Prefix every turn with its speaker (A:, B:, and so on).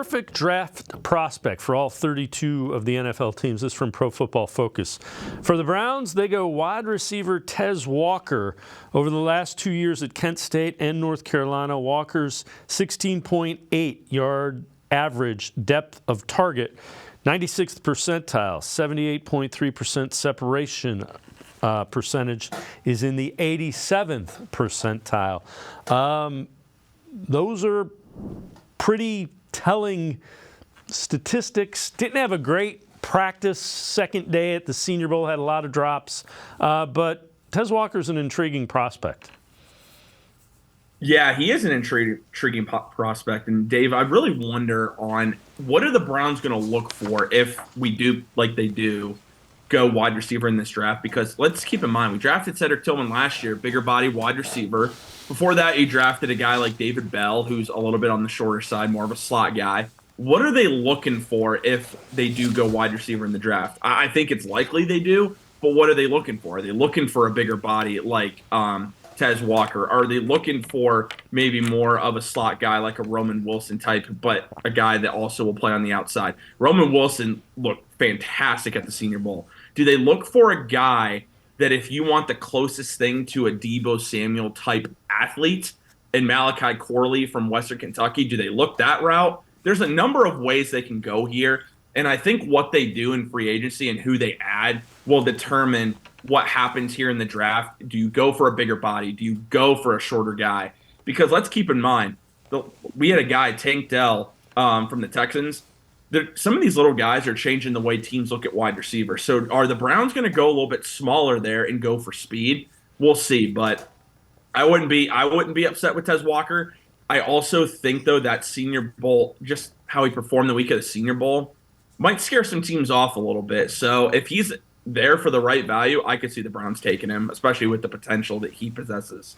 A: Perfect draft prospect for all 32 of the NFL teams. This is from Pro Football Focus. For the Browns, they go wide receiver Tez Walker. Over the last 2 years at Kent State and North Carolina, Walker's 16.8 yard average depth of target, 96th percentile, 78.3% separation percentage is in the 87th percentile. Those are pretty telling statistics. Didn't have a great practice second day at the Senior Bowl, had a lot of drops, but Tez Walker's an intriguing prospect.
B: Yeah, he is an intriguing prospect. And Dave, I really wonder on what are the Browns going to look for if we do, like they do, go wide receiver in this draft? Because let's keep in mind, we drafted Cedric Tillman last year, bigger body wide receiver. Before that, you drafted a guy like David Bell, who's a little bit on the shorter side, more of a slot guy. What are they looking for if they do go wide receiver in the draft? I think it's likely they do, but what are they looking for? Are they looking for a bigger body like Tez Walker? Are they looking for maybe more of a slot guy like a Roman Wilson type, but a guy that also will play on the outside? Roman Wilson looked fantastic at the Senior Bowl. Do they look for a guy that if you want the closest thing to a Deebo Samuel type athlete and Malachi Corley from Western Kentucky, do they look that route? There's a number of ways they can go here. And I think what they do in free agency and who they add will determine what happens here in the draft. Do you go for a bigger body? Do you go for a shorter guy? Because let's keep in mind, we had a guy, Tank Dell, from the Texans. Some of these little guys are changing the way teams look at wide receivers. So are the Browns going to go a little bit smaller there and go for speed? We'll see. But I wouldn't be upset with Tez Walker. I also think, though, that Senior Bowl, just how he performed the week of the Senior Bowl, might scare some teams off a little bit. So if he's there for the right value, I could see the Browns taking him, especially with the potential that he possesses.